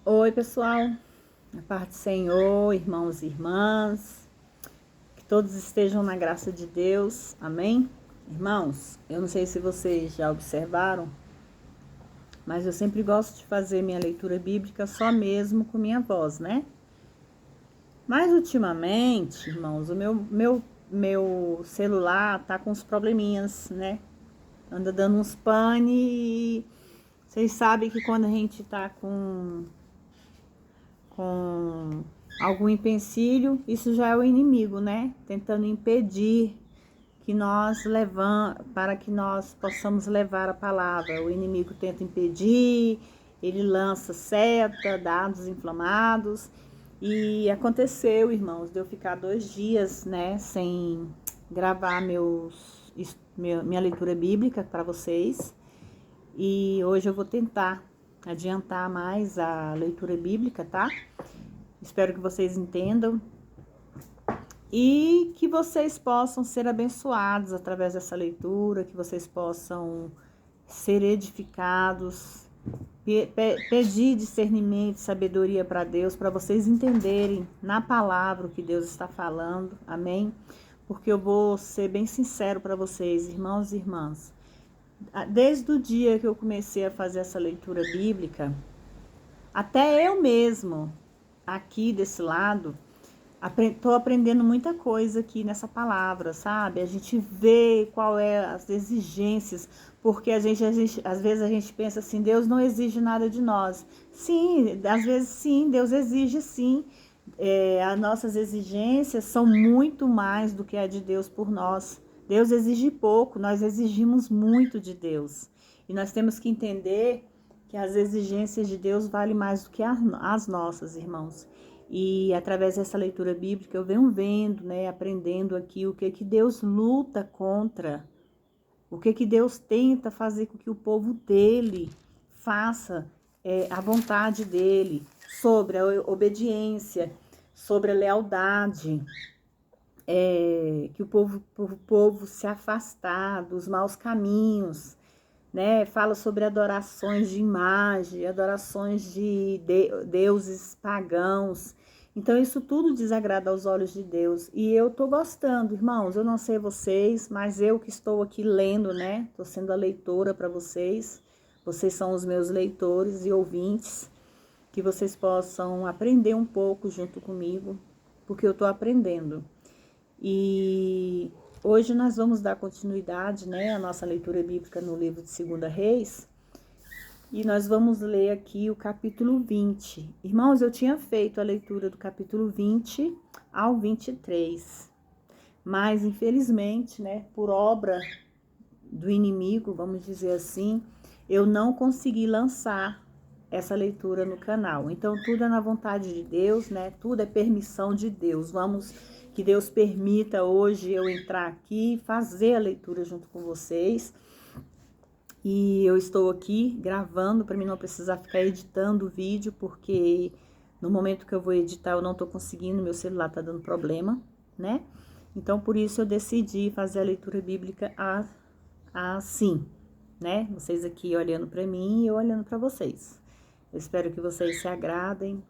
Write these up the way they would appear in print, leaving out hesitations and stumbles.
Oi, pessoal, a paz do Senhor, irmãos e irmãs, que todos estejam na graça de Deus, amém? Irmãos, eu não sei se vocês já observaram, mas eu sempre gosto de fazer minha leitura bíblica só mesmo com minha voz, né? Mas ultimamente, irmãos, o meu celular tá com uns probleminhas, né? Anda dando uns pane e vocês sabem que quando a gente tá com algum empecilho, isso já é o inimigo, né? Tentando impedir que nós para que nós possamos levar a palavra. O inimigo tenta impedir, ele lança seta, dados inflamados. E aconteceu, irmãos, de eu ficar 2 dias, né, sem gravar minha leitura bíblica para vocês. E hoje eu vou tentar adiantar mais a leitura bíblica, tá? Espero que vocês entendam e que vocês possam ser abençoados através dessa leitura, que vocês possam ser edificados, pedir discernimento, sabedoria para Deus, para vocês entenderem na palavra o que Deus está falando, amém? Porque eu vou ser bem sincero para vocês, irmãos e irmãs. Desde o dia que eu comecei a fazer essa leitura bíblica, até eu mesmo, aqui desse lado, estou aprendendo muita coisa aqui nessa palavra, sabe? A gente vê qual é as exigências, porque às vezes a gente pensa assim, Deus não exige nada de nós. Sim, às vezes sim, Deus exige sim. As nossas exigências são muito mais do que a de Deus por nós. Deus exige pouco, nós exigimos muito de Deus. E nós temos que entender que as exigências de Deus valem mais do que as nossas, irmãos. E através dessa leitura bíblica eu venho vendo, né, aprendendo aqui o que Deus luta contra, o que Deus tenta fazer com que o povo dele faça a vontade dele, sobre a obediência, sobre a lealdade, que o povo se afastar dos maus caminhos, né? Fala sobre adorações de imagem, adorações de deuses pagãos. Então isso tudo desagrada aos olhos de Deus. E eu tô gostando, irmãos. Eu não sei vocês, mas eu que estou aqui lendo, né? Tô sendo a leitora para vocês. Vocês são os meus leitores e ouvintes. Que vocês possam aprender um pouco junto comigo, porque eu tô aprendendo. E hoje nós vamos dar continuidade, né, à nossa leitura bíblica no livro de 2 Reis. E nós vamos ler aqui o capítulo 20. Irmãos, eu tinha feito a leitura do capítulo 20 ao 23. Mas, infelizmente, né, por obra do inimigo, vamos dizer assim, eu não consegui lançar essa leitura no canal. Então, tudo é na vontade de Deus, né? Tudo é permissão de Deus. Que Deus permita hoje eu entrar aqui e fazer a leitura junto com vocês. E eu estou aqui gravando para mim não precisar ficar editando o vídeo, porque no momento que eu vou editar eu não estou conseguindo, meu celular está dando problema, né? Então, por isso eu decidi fazer a leitura bíblica assim, né? Vocês aqui olhando para mim e eu olhando para vocês. Eu espero que vocês se agradem,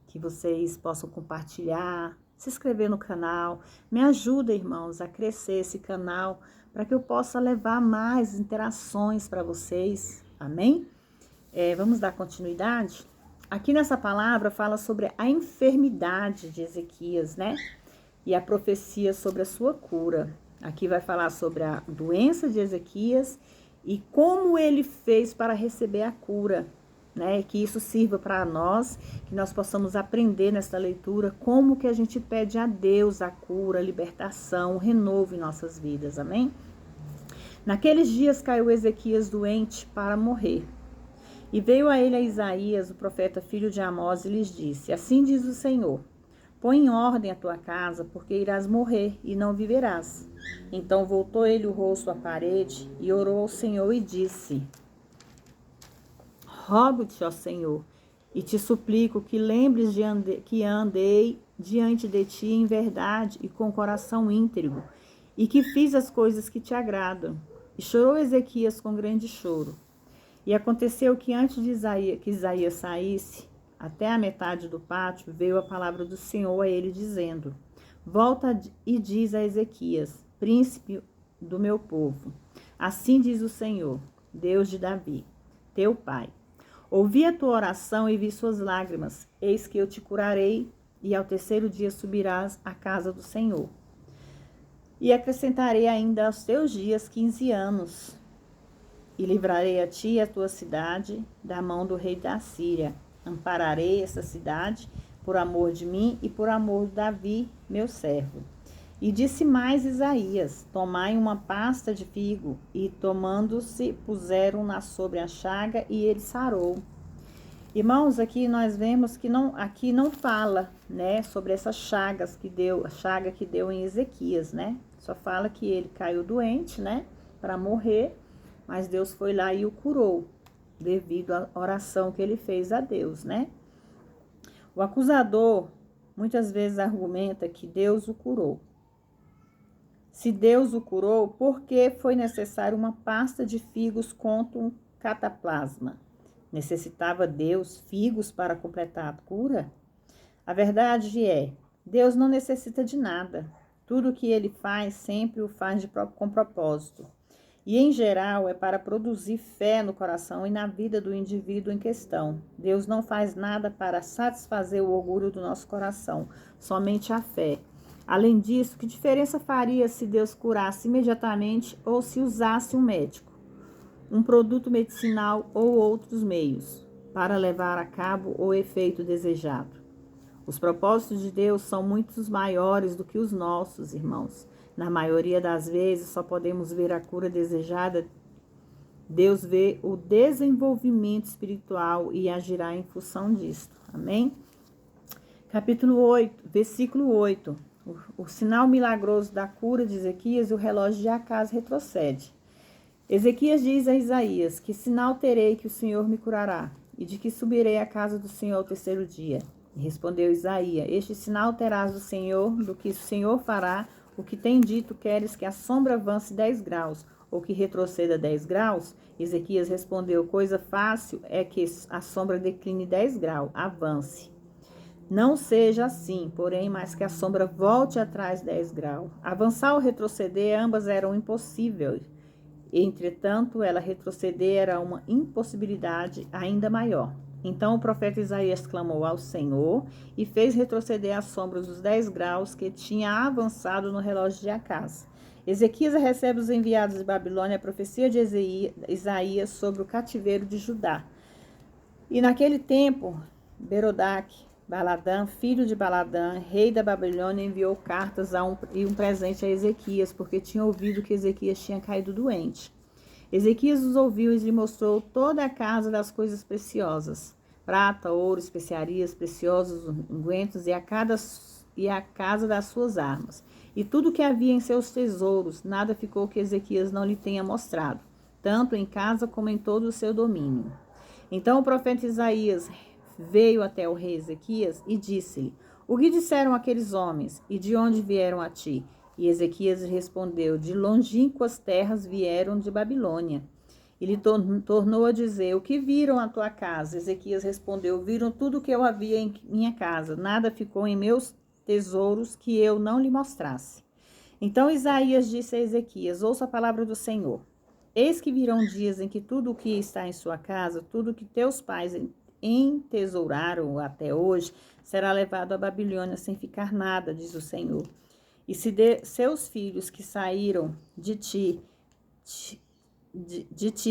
que vocês possam compartilhar, se inscrever no canal. Me ajuda, irmãos, a crescer esse canal para que eu possa levar mais interações para vocês. Amém? Vamos dar continuidade? Aqui nessa palavra fala sobre a enfermidade de Ezequias, né? E a profecia sobre a sua cura. Aqui vai falar sobre a doença de Ezequias e como ele fez para receber a cura, né? Que isso sirva para nós, que nós possamos aprender nesta leitura como que a gente pede a Deus a cura, a libertação, o renovo em nossas vidas, amém? Naqueles dias caiu Ezequias doente para morrer. E veio a ele a Isaías, o profeta filho de Amós, e lhes disse: Assim diz o Senhor: Põe em ordem a tua casa, porque irás morrer e não viverás. Então voltou ele o rosto à parede e orou ao Senhor e disse: Rogo-te, ó Senhor, e te suplico que lembres que andei diante de ti em verdade e com coração íntegro, e que fiz as coisas que te agradam. E chorou Ezequias com grande choro. E aconteceu que antes de que Isaías saísse, até a metade do pátio, veio a palavra do Senhor a ele, dizendo: Volta e diz a Ezequias, príncipe do meu povo: Assim diz o Senhor, Deus de Davi, teu pai: Ouvi a tua oração e vi suas lágrimas. Eis que eu te curarei, e ao terceiro dia subirás à casa do Senhor. E acrescentarei ainda aos teus dias 15 anos, e livrarei a ti e a tua cidade da mão do rei da Síria. Ampararei essa cidade por amor de mim e por amor de Davi, meu servo. E disse mais Isaías: Tomai uma pasta de figo, e tomando-se, puseram-na sobre a chaga, e ele sarou. Irmãos, aqui nós vemos que aqui não fala, né, sobre essas chagas que deu, a chaga que deu em Ezequias, né? Só fala que ele caiu doente, né, para morrer, mas Deus foi lá e o curou, devido à oração que ele fez a Deus, né? O acusador muitas vezes argumenta que Deus o curou. Se Deus o curou, por que foi necessário uma pasta de figos contra um cataplasma? Necessitava Deus figos para completar a cura? A verdade é, Deus não necessita de nada. Tudo o que ele faz, sempre o faz com propósito. E, em geral, é para produzir fé no coração e na vida do indivíduo em questão. Deus não faz nada para satisfazer o orgulho do nosso coração, somente a fé. Além disso, que diferença faria se Deus curasse imediatamente ou se usasse um médico, um produto medicinal ou outros meios para levar a cabo o efeito desejado? Os propósitos de Deus são muito maiores do que os nossos, irmãos. Na maioria das vezes, só podemos ver a cura desejada. Deus vê o desenvolvimento espiritual e agirá em função disto. Amém? Capítulo 8, versículo 8. O sinal milagroso da cura de Ezequias e o relógio de Acás retrocede. Ezequias diz a Isaías: Que sinal terei que o Senhor me curará, e de que subirei à casa do Senhor ao terceiro dia? E respondeu Isaías: Este sinal terás do Senhor, do que o Senhor fará. O que tem dito, queres que a sombra avance 10 graus, ou que retroceda 10 graus? Ezequias respondeu: Coisa fácil é que a sombra decline 10 graus, avance. Não seja assim, porém, mas que a sombra volte atrás 10 graus. Avançar ou retroceder, ambas eram impossíveis. Entretanto, ela retroceder era uma impossibilidade ainda maior. Então o profeta Isaías clamou ao Senhor e fez retroceder as sombras dos 10 graus que tinha avançado no relógio de Acás. Ezequias recebe os enviados de Babilônia a profecia de Isaías sobre o cativeiro de Judá. E naquele tempo, Berodac, Baladã, filho de Baladã, rei da Babilônia, enviou cartas e um presente a Ezequias, porque tinha ouvido que Ezequias tinha caído doente. Ezequias os ouviu e lhe mostrou toda a casa das coisas preciosas, prata, ouro, especiarias, preciosos ungüentos e a casa das suas armas. E tudo que havia em seus tesouros, nada ficou que Ezequias não lhe tenha mostrado, tanto em casa como em todo o seu domínio. Então o profeta Isaías veio até o rei Ezequias e disse-lhe: O que disseram aqueles homens e de onde vieram a ti? E Ezequias respondeu: De longínquas terras vieram de Babilônia. E lhe tornou a dizer: O que viram a tua casa? Ezequias respondeu: Viram tudo o que eu havia em minha casa. Nada ficou em meus tesouros que eu não lhe mostrasse. Então Isaías disse a Ezequias: Ouça a palavra do Senhor. Eis que virão dias em que tudo o que está em sua casa, tudo o que teus pais entesouraram até hoje, será levado à Babilônia sem ficar nada, diz o Senhor. E se seus filhos que saíram de ti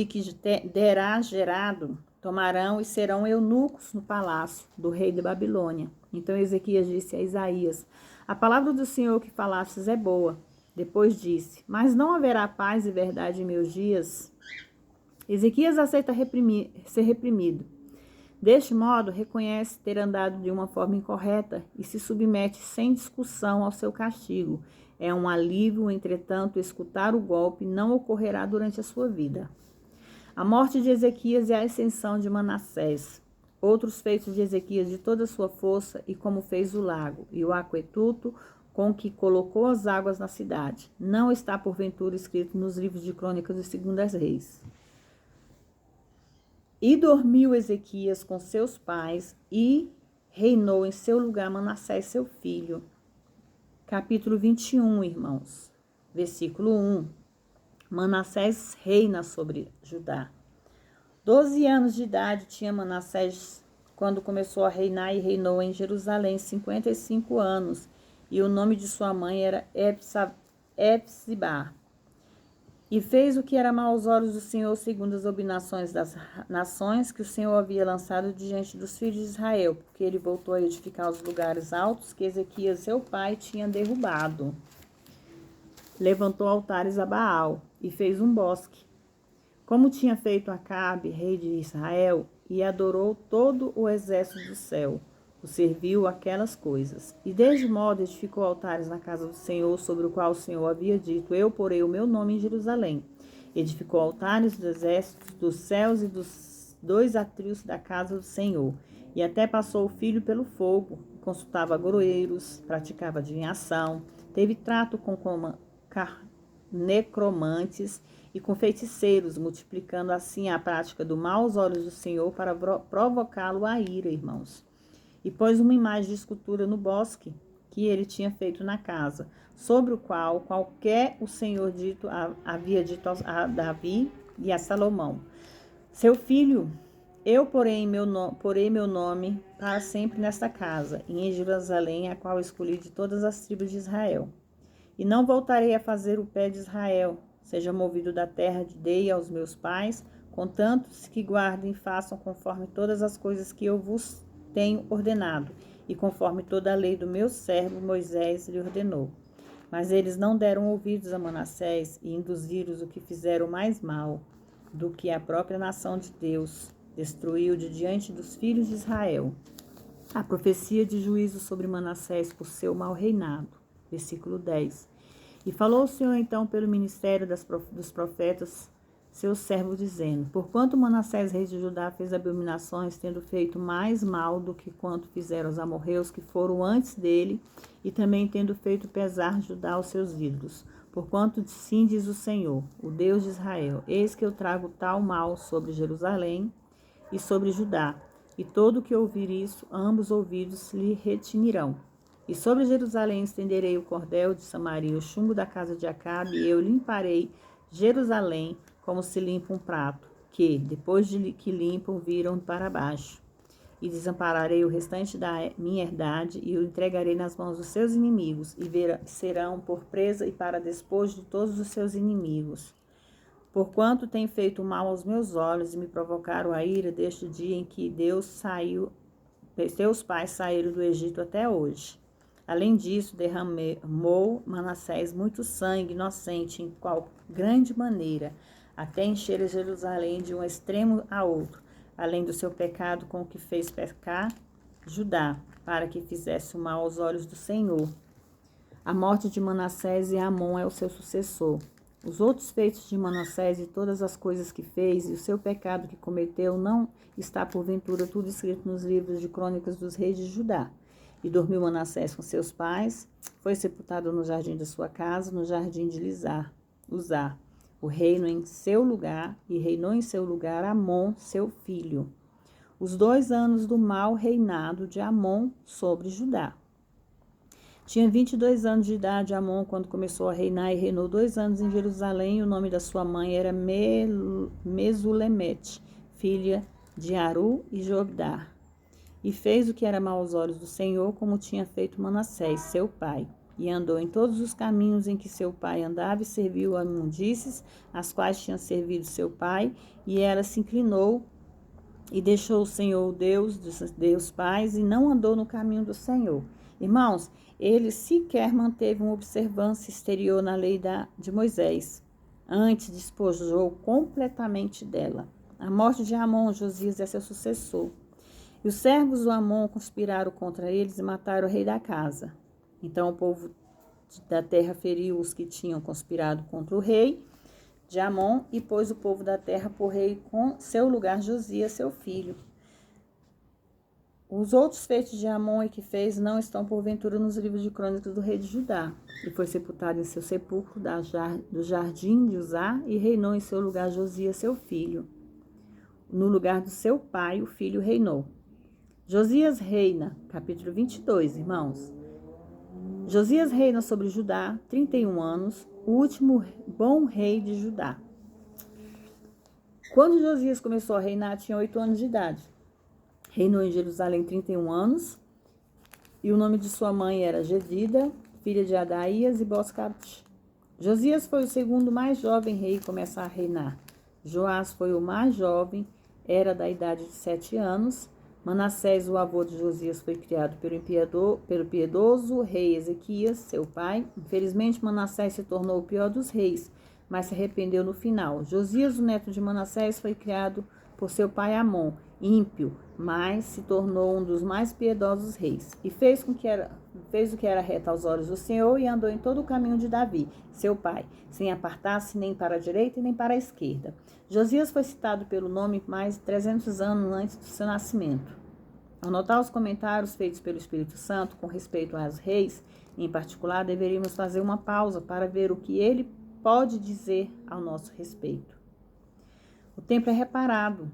que derás gerado, tomarão e serão eunucos no palácio do rei de Babilônia. Então Ezequias disse a Isaías: A palavra do Senhor que falastes é boa. Depois disse: Mas não haverá paz e verdade em meus dias? Ezequias aceita ser reprimido. Deste modo, reconhece ter andado de uma forma incorreta e se submete sem discussão ao seu castigo. É um alívio, entretanto, escutar o golpe não ocorrerá durante a sua vida. A morte de Ezequias e a ascensão de Manassés. Outros feitos de Ezequias de toda a sua força e como fez o lago e o aqueduto com que colocou as águas na cidade. Não está porventura escrito nos livros de Crônicas e Segundas Reis. E dormiu Ezequias com seus pais e reinou em seu lugar Manassés, seu filho. Capítulo 21, irmãos. Versículo 1. Manassés reina sobre Judá. 12 anos de idade tinha Manassés quando começou a reinar e reinou em Jerusalém 55 anos. E o nome de sua mãe era Epsibá. E fez o que era mau aos olhos do Senhor, segundo as abominações das nações que o Senhor havia lançado diante dos filhos de Israel, porque ele voltou a edificar os lugares altos que Ezequias, seu pai, tinha derrubado. Levantou altares a Baal e fez um bosque, como tinha feito Acabe, rei de Israel, e adorou todo o exército do céu. O serviu aquelas coisas. E desde modo edificou altares na casa do Senhor, sobre o qual o Senhor havia dito: Eu porei o meu nome em Jerusalém. Edificou altares dos exércitos dos céus e dos 2 atrios da casa do Senhor. E até passou o filho pelo fogo, consultava groeiros, praticava adivinhação, teve trato com necromantes e com feiticeiros, multiplicando assim a prática do mal aos olhos do Senhor para provocá-lo à ira, irmãos. E pôs uma imagem de escultura no bosque que ele tinha feito na casa, sobre o qual qualquer o Senhor havia dito a Davi e a Salomão: Seu filho, eu porei meu nome para sempre nesta casa, e em Jerusalém, a qual escolhi de todas as tribos de Israel. E não voltarei a fazer o pé de Israel seja movido da terra de dei aos meus pais, contanto que guardem e façam conforme todas as coisas que eu vos tenho ordenado, e conforme toda a lei do meu servo Moisés lhe ordenou. Mas eles não deram ouvidos a Manassés e induziram-os o que fizeram mais mal do que a própria nação de Deus, destruiu de diante dos filhos de Israel. A profecia de juízo sobre Manassés por seu mau reinado. Versículo 10. E falou o Senhor então pelo ministério dos profetas, seus servos, dizendo: Porquanto Manassés, rei de Judá, fez abominações, tendo feito mais mal do que quanto fizeram os amorreus que foram antes dele, e também tendo feito pesar Judá aos seus ídolos. Porquanto sim diz o Senhor, o Deus de Israel: Eis que eu trago tal mal sobre Jerusalém e sobre Judá, e todo que ouvir isso, ambos ouvidos lhe retinirão. E sobre Jerusalém estenderei o cordel de Samaria, o chumbo da casa de Acabe, e eu limparei Jerusalém como se limpa um prato, que, depois de que limpam, viram para baixo. E desampararei o restante da minha herdade, e o entregarei nas mãos dos seus inimigos, e serão por presa e para despojo de todos os seus inimigos. Porquanto tem feito mal aos meus olhos, e me provocaram a ira desde o dia em que teus pais saíram do Egito até hoje. Além disso, derramou Manassés muito sangue inocente em qual grande maneira, até encher Jerusalém de um extremo a outro, além do seu pecado com o que fez pecar Judá, para que fizesse o mal aos olhos do Senhor. A morte de Manassés e Amon é o seu sucessor. Os outros feitos de Manassés e todas as coisas que fez e o seu pecado que cometeu não está porventura tudo escrito nos livros de crônicas dos reis de Judá. E dormiu Manassés com seus pais, foi sepultado no jardim da sua casa, no jardim de Uzá, o reino em seu lugar, e reinou em seu lugar Amon, seu filho. Os 2 anos do mau reinado de Amon sobre Judá. Tinha 22 anos de idade Amon quando começou a reinar, e reinou 2 anos em Jerusalém, e o nome da sua mãe era Mesulemete, filha de Aru e Jogdá. E fez o que era mau aos olhos do Senhor, como tinha feito Manassés, seu pai. E andou em todos os caminhos em que seu pai andava, e serviu a imundícies, as quais tinha servido seu pai, e ela se inclinou e deixou o Senhor, o Deus dos seus pais, e não andou no caminho do Senhor. Irmãos, ele sequer manteve uma observância exterior na lei de Moisés. Antes despojou completamente dela. A morte de Amon, Josias é seu sucessor. E os servos do Amon conspiraram contra eles e mataram o rei da casa. Então o povo da terra feriu os que tinham conspirado contra o rei de Amon, e pôs o povo da terra por rei com seu lugar Josias, seu filho. Os outros feitos de Amon e que fez não estão porventura nos livros de crônicas do rei de Judá. E foi sepultado em seu sepulcro do jardim de Uzá, e reinou em seu lugar Josias, seu filho. no lugar do seu pai, o filho reinou. Josias reina, capítulo 22, irmãos. Josias reina sobre Judá 31 anos, o último bom rei de Judá. Quando Josias começou a reinar, tinha 8 anos de idade. Reinou em Jerusalém 31 anos, e o nome de sua mãe era Gedida, filha de Adaías e Boscate. Josias foi o segundo mais jovem rei a começar a reinar. Joás foi o mais jovem, era da idade de 7 anos. Manassés, o avô de Josias, foi criado pelo piedoso rei Ezequias, seu pai. Infelizmente, Manassés se tornou o pior dos reis, mas se arrependeu no final. Josias, o neto de Manassés, foi criado por seu pai Amon, ímpio, mas se tornou um dos mais piedosos reis. E fez o que era reto aos olhos do Senhor e andou em todo o caminho de Davi, seu pai, sem apartar-se nem para a direita e nem para a esquerda. Josias foi citado pelo nome mais de 300 anos antes do seu nascimento. Ao notar os comentários feitos pelo Espírito Santo com respeito aos reis, em particular, deveríamos fazer uma pausa para ver o que ele pode dizer ao nosso respeito. O templo é reparado,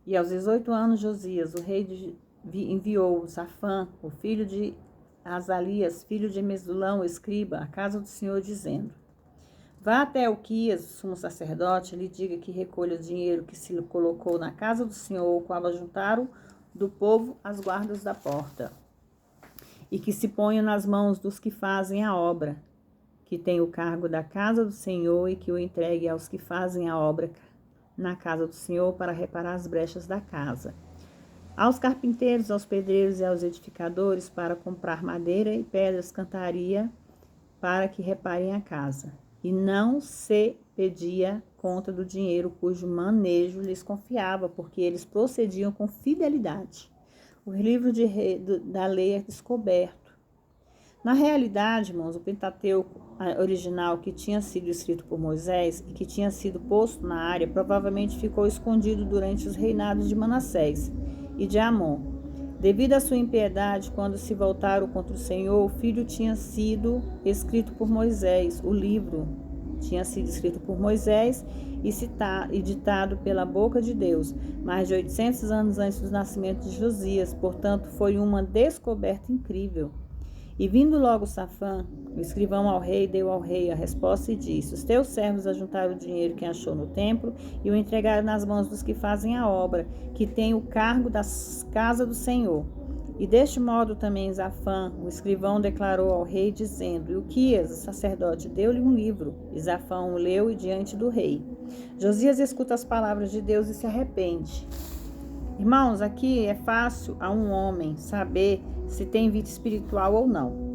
e aos 18 anos Josias, o rei enviou Safã, o filho de Azalias, filho de Mesulão, o escriba, à casa do Senhor, dizendo: vá até Elquias, sumo sacerdote, e lhe diga que recolha o dinheiro que se colocou na casa do Senhor, o qual ajuntaram do povo as guardas da porta, e que se ponha nas mãos dos que fazem a obra, que tem o cargo da casa do Senhor, e que o entregue aos que fazem a obra na casa do Senhor para reparar as brechas da casa, aos carpinteiros, aos pedreiros e aos edificadores para comprar madeira e pedras, cantaria para que reparem a casa. E não se pedia conta do dinheiro cujo manejo lhes confiava, porque eles procediam com fidelidade. O livro da lei é descoberto. Na realidade, irmãos, o Pentateuco original que tinha sido escrito por Moisés e que tinha sido posto na área provavelmente ficou escondido durante os reinados de Manassés e de Amon. Devido à sua impiedade, quando se voltaram contra o Senhor, o filho tinha sido escrito por Moisés. O livro tinha sido escrito por Moisés e ditado pela boca de Deus, mais de 800 anos antes do nascimento de Josias. Portanto, foi uma descoberta incrível. E vindo logo Safã, o escrivão ao rei, deu ao rei a resposta e disse: os teus servos ajuntaram o dinheiro que achou no templo e o entregaram nas mãos dos que fazem a obra, que tem o cargo da casa do Senhor. E deste modo também Safã, o escrivão, declarou ao rei, dizendo: Ilquias, o sacerdote, deu-lhe um livro. E Safã o leu diante do rei. Josias escuta as palavras de Deus e se arrepende. Irmãos, aqui é fácil a um homem saber se tem vida espiritual ou não.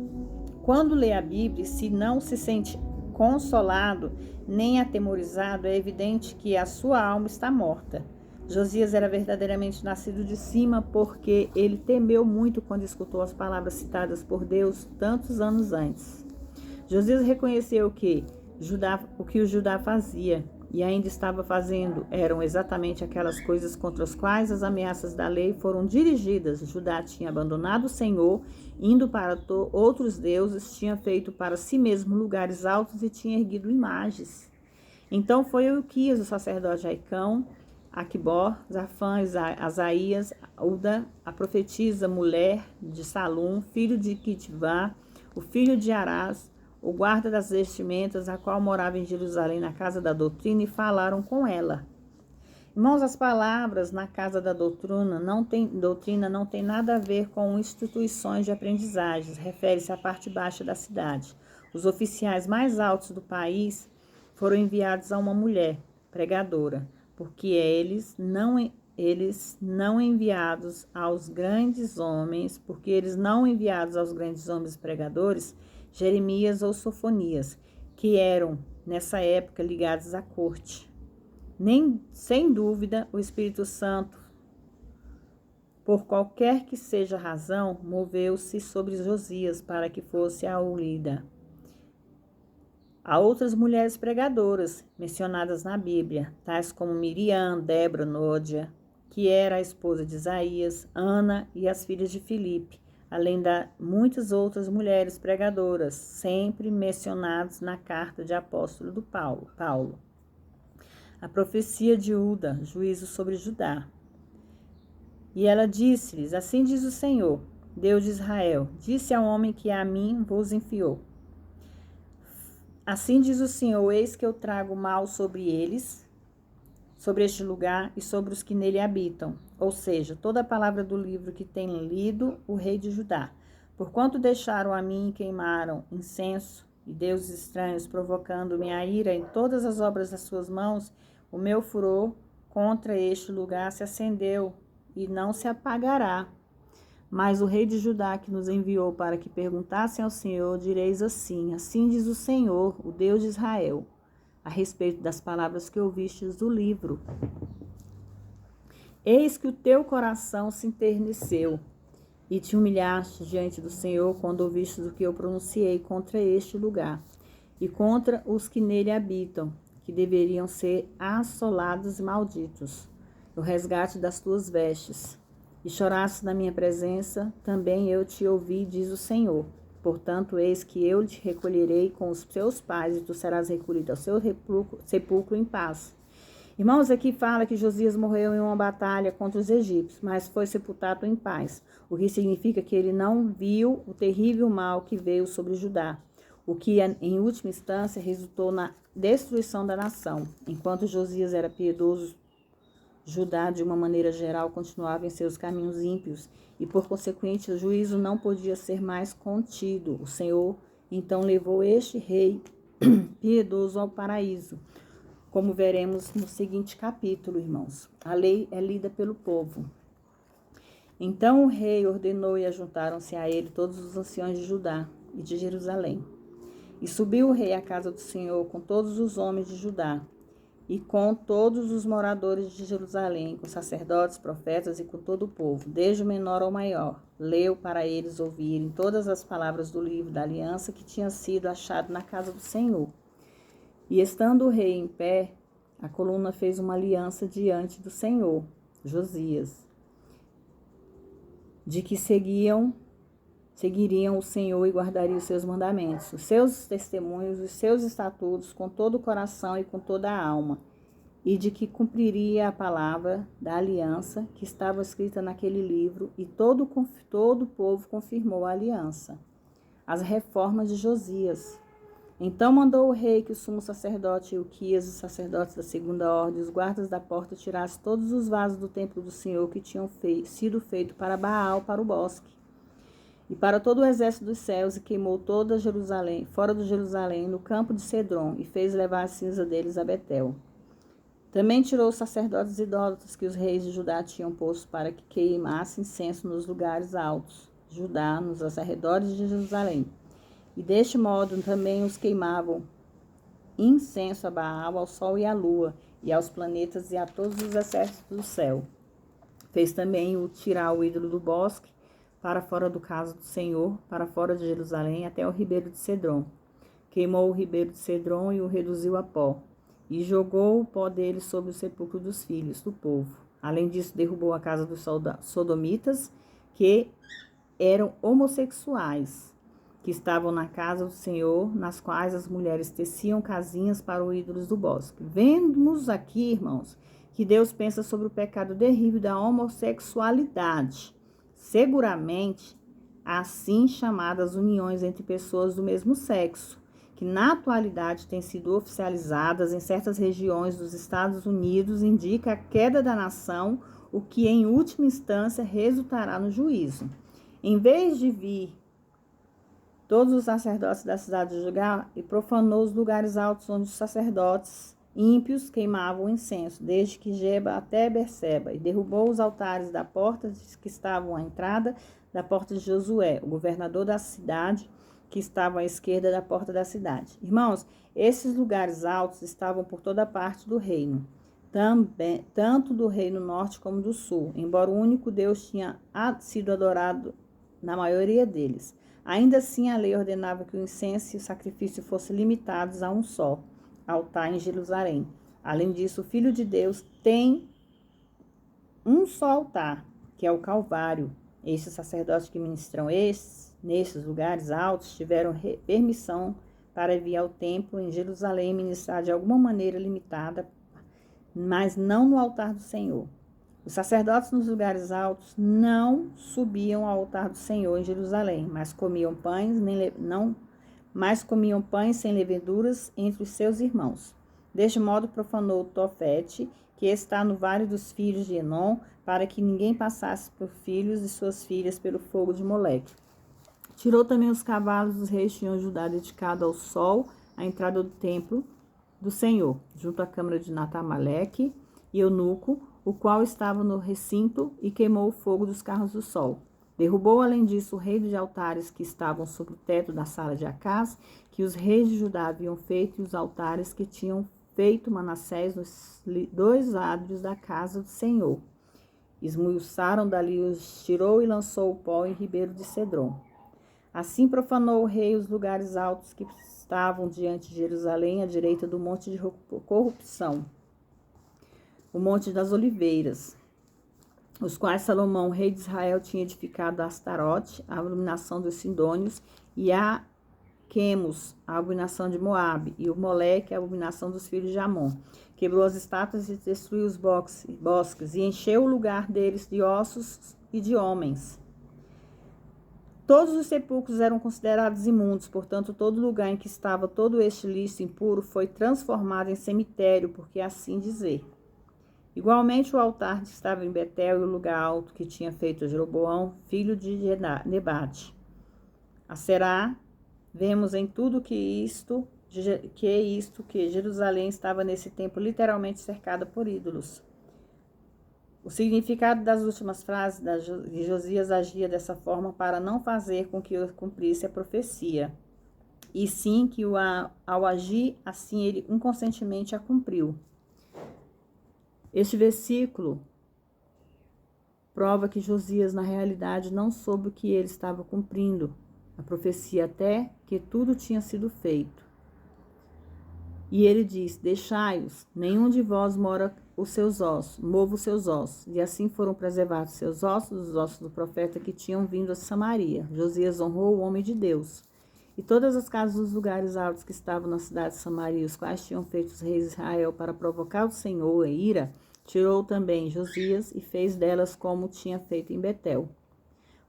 Quando lê a Bíblia, se não se sente consolado nem atemorizado, é evidente que a sua alma está morta. Josias era verdadeiramente nascido de cima, porque ele temeu muito quando escutou as palavras citadas por Deus tantos anos antes. Josias reconheceu que o que o Judá fazia e ainda estava fazendo eram exatamente aquelas coisas contra as quais as ameaças da lei foram dirigidas. Judá tinha abandonado o Senhor, indo para outros deuses, tinha feito para si mesmo lugares altos e tinha erguido imagens. Então foi Ilquias, o sacerdote Aicão, Aquibor, Zafã, Asaías, Uda, a profetisa mulher de Salum, filho de Quitivá, o filho de Arás, o guarda das vestimentas, a qual morava em Jerusalém na casa da doutrina, e falaram com ela. Irmãos, as palavras na casa da doutrina não tem nada a ver com instituições de aprendizagens, refere-se à parte baixa da cidade. Os oficiais mais altos do país foram enviados a uma mulher pregadora, porque eles não enviados aos grandes homens pregadores, Jeremias ou Sofonias, que eram, nessa época, ligados à corte. Sem dúvida, o Espírito Santo, por qualquer que seja a razão, moveu-se sobre Josias para que fosse aulida. Há outras mulheres pregadoras mencionadas na Bíblia, tais como Miriam, Débora, Nódia, que era a esposa de Isaías, Ana e as filhas de Filipe, além de muitas outras mulheres pregadoras, sempre mencionadas na carta de apóstolo do Paulo. a profecia de Uda, juízo sobre Judá. E ela disse-lhes, assim diz o Senhor, Deus de Israel, disse ao homem que a mim vos enviou. Assim diz o Senhor, eis que eu trago mal sobre eles, sobre este lugar e sobre os que nele habitam. Ou seja, toda a palavra do livro que tem lido o rei de Judá. Porquanto deixaram a mim e queimaram incenso e deuses estranhos, provocando minha ira em todas as obras das suas mãos, o meu furor contra este lugar se acendeu e não se apagará. Mas o rei de Judá que nos enviou para que perguntassem ao Senhor, direis assim, assim diz o Senhor, o Deus de Israel, a respeito das palavras que ouvistes do livro. Eis que o teu coração se enterneceu e te humilhaste diante do Senhor quando ouvistes o que eu pronunciei contra este lugar e contra os que nele habitam, que deveriam ser assolados e malditos, o resgate das tuas vestes. E choraste na minha presença, também eu te ouvi, diz o Senhor. Portanto, eis que eu te recolherei com os teus pais, e tu serás recolhido ao seu sepulcro em paz. Irmãos, aqui fala que Josias morreu em uma batalha contra os egípcios, mas foi sepultado em paz, o que significa que ele não viu o terrível mal que veio sobre Judá, o que, em última instância, resultou na destruição da nação. Enquanto Josias era piedoso, Judá, de uma maneira geral, continuava em seus caminhos ímpios e, por consequente, o juízo não podia ser mais contido. O Senhor, então, levou este rei piedoso ao paraíso, como veremos no seguinte capítulo, irmãos. A lei é lida pelo povo. Então o rei ordenou e ajuntaram-se a ele todos os anciões de Judá e de Jerusalém. E subiu o rei à casa do Senhor com todos os homens de Judá, e com todos os moradores de Jerusalém, com sacerdotes, profetas e com todo o povo, desde o menor ao maior. Leu para eles ouvirem todas as palavras do livro da aliança que tinha sido achado na casa do Senhor. E estando o rei em pé, a coluna fez uma aliança diante do Senhor, Josias, de que seguiriam o Senhor e guardariam os seus mandamentos, os seus testemunhos, os seus estatutos, com todo o coração e com toda a alma, e de que cumpriria a palavra da aliança que estava escrita naquele livro, e todo o povo confirmou a aliança. As reformas de Josias. Então mandou o rei que o sumo sacerdote Ilquias, os sacerdotes da segunda ordem, os guardas da porta, tirassem todos os vasos do templo do Senhor que tinham sido feitos para Baal, para o bosque, e para todo o exército dos céus, e queimou toda Jerusalém, fora de Jerusalém, no campo de Cedron, e fez levar a cinza deles a Betel. Também tirou os sacerdotes idólatras que os reis de Judá tinham posto para que queimassem incenso nos lugares altos de Judá, nos arredores de Jerusalém. E deste modo também os queimavam incenso a Baal, ao sol e à lua, e aos planetas e a todos os exércitos do céu. Fez também o tirar o ídolo do bosque, para fora do caso do Senhor, para fora de Jerusalém, até o ribeiro de Cedron. Queimou o ribeiro de Cedron e o reduziu a pó, e jogou o pó dele sobre o sepulcro dos filhos do povo. Além disso, derrubou a casa dos sodomitas, que eram homossexuais, que estavam na casa do Senhor, nas quais as mulheres teciam casinhas para os ídolos do bosque. Vemos aqui, irmãos, que Deus pensa sobre o pecado terrível da homossexualidade. Seguramente, assim chamadas uniões entre pessoas do mesmo sexo, que na atualidade têm sido oficializadas em certas regiões dos Estados Unidos, indica a queda da nação, o que em última instância resultará no juízo. Em vez de vir todos os sacerdotes da cidade de Judá, e profanou os lugares altos onde os sacerdotes ímpios queimavam incenso, desde Quigeba até Berseba, e derrubou os altares da porta que estavam à entrada da porta de Josué, o governador da cidade, que estava à esquerda da porta da cidade. Irmãos, esses lugares altos estavam por toda parte do reino, também, tanto do reino norte como do sul, embora o único Deus tinha sido adorado na maioria deles. Ainda assim, a lei ordenava que o incenso e o sacrifício fossem limitados a um só altar em Jerusalém. Além disso, o Filho de Deus tem um só altar, que é o Calvário. Estes sacerdotes que ministram nesses lugares altos tiveram permissão para vir ao templo em Jerusalém ministrar de alguma maneira limitada mas não no altar do Senhor. Os sacerdotes nos lugares altos não subiam ao altar do Senhor em Jerusalém, mas comiam pães sem leveduras entre os seus irmãos. Deste modo profanou Tofete, que está no vale dos filhos de Enom, para que ninguém passasse por filhos e suas filhas pelo fogo de Moleque. Tirou também os cavalos dos reis que tinham Judá dedicado ao sol, à entrada do templo do Senhor, junto à câmara de Natamaleque e Eunuco, o qual estava no recinto, e queimou o fogo dos carros do sol. Derrubou, além disso, o rei de altares que estavam sobre o teto da sala de Acás, que os reis de Judá haviam feito, e os altares que tinham feito Manassés nos 2 adros da casa do Senhor. Esmiuçaram dali os tirou e lançou o pó em ribeiro de Cedron. Assim profanou o rei os lugares altos que estavam diante de Jerusalém, à direita do monte de corrupção, o monte das oliveiras, os quais Salomão, rei de Israel, tinha edificado a Astarote, a abominação dos Sidônios, e a Quemos, a abominação de Moabe, e o Moleque, a abominação dos filhos de Amon. Quebrou as estátuas e destruiu os bosques, e encheu o lugar deles de ossos e de homens. Todos os sepulcros eram considerados imundos, portanto, todo lugar em que estava todo este lixo impuro foi transformado em cemitério, porque assim dizer. Igualmente, o altar que estava em Betel e o lugar alto que tinha feito Jeroboão, filho de Nebate. A Será, vemos em tudo que Jerusalém estava nesse tempo literalmente cercada por ídolos. O significado das últimas frases de Josias agia dessa forma para não fazer com que cumprisse a profecia, e sim que ao agir assim ele inconscientemente a cumpriu. Este versículo prova que Josias, na realidade, não soube que ele estava cumprindo a profecia até que tudo tinha sido feito. E ele diz: deixai-os, nenhum de vós mova os seus ossos. E assim foram preservados seus ossos, os ossos do profeta que tinham vindo a Samaria. Josias honrou o homem de Deus. E todas as casas dos lugares altos que estavam na cidade de Samaria, os quais tinham feito os reis de Israel para provocar o Senhor a ira, tirou também Josias e fez delas como tinha feito em Betel.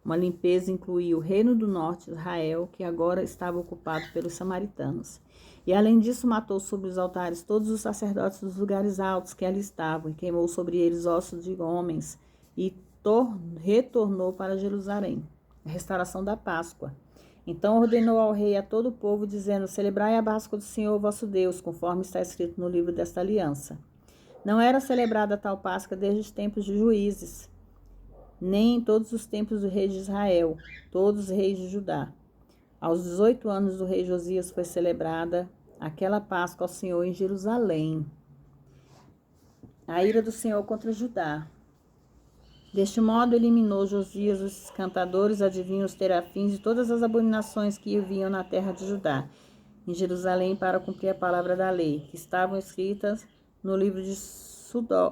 Uma limpeza incluía o reino do norte de Israel, que agora estava ocupado pelos samaritanos. E além disso, matou sobre os altares todos os sacerdotes dos lugares altos que ali estavam, e queimou sobre eles ossos de homens, e retornou para Jerusalém. A restauração da Páscoa. Então ordenou ao rei e a todo o povo, dizendo: celebrai a Páscoa do Senhor vosso Deus, conforme está escrito no livro desta aliança. Não era celebrada tal Páscoa desde os tempos de Juízes, nem em todos os tempos do rei de Israel, todos os reis de Judá. Aos 18 anos do rei Josias foi celebrada aquela Páscoa ao Senhor em Jerusalém. A ira do Senhor contra Judá. Deste modo eliminou Josias os cantadores, adivinhos, terafins e todas as abominações que haviam na terra de Judá, em Jerusalém, para cumprir a palavra da lei, que estavam escritas no livro de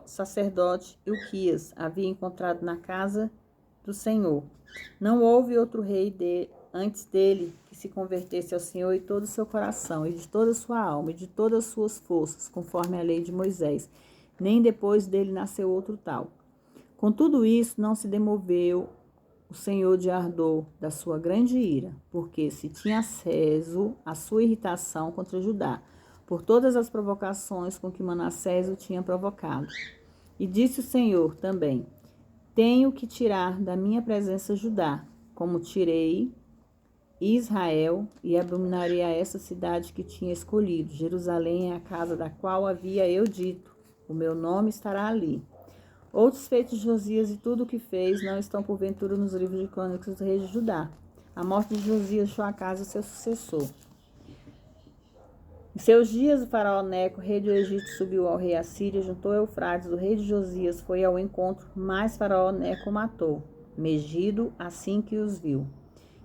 sacerdote Ilquias, havia encontrado na casa do Senhor. Não houve outro rei antes dele que se convertesse ao Senhor de todo o seu coração, e de toda a sua alma, e de todas as suas forças, conforme a lei de Moisés. Nem depois dele nasceu outro tal. Com tudo isso, não se demoveu o Senhor de ardor da sua grande ira, porque se tinha aceso a sua irritação contra Judá, por todas as provocações com que Manassés o tinha provocado. E disse o Senhor também: tenho que tirar da minha presença Judá, como tirei Israel, e abominarei a essa cidade que tinha escolhido. Jerusalém é a casa da qual havia eu dito: o meu nome estará ali. Outros feitos de Josias e tudo o que fez não estão porventura nos livros de crônicas do rei de Judá. A morte de Josias, Joacás e seu sucessor. Em seus dias, o faraó Neco, rei do Egito, subiu ao rei Assíria, juntou Eufrates, o rei de Josias, foi ao encontro, mas faraó Neco o matou, Megido, assim que os viu.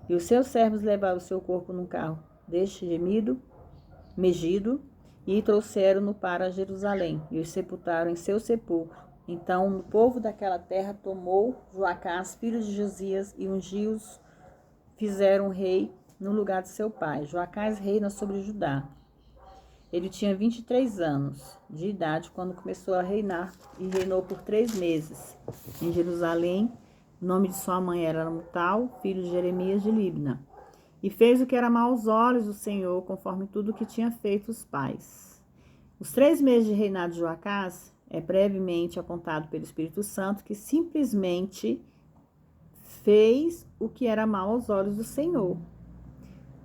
E os seus servos levaram o seu corpo num carro deste Megido, e trouxeram-no para Jerusalém, e os sepultaram em seu sepulcro. Então o povo daquela terra tomou Joacás, filho de Josias, e ungiu-os, fizeram rei no lugar de seu pai. Joacás reina sobre Judá. ele tinha 23 anos de idade quando começou a reinar e reinou por 3 meses em Jerusalém. O nome de sua mãe era Mutal, filho de Jeremias de Libna. E fez o que era mau aos olhos do Senhor, conforme tudo o que tinha feito os pais. Os 3 meses de reinado de Joacás é brevemente apontado pelo Espírito Santo, que simplesmente fez o que era mau aos olhos do Senhor.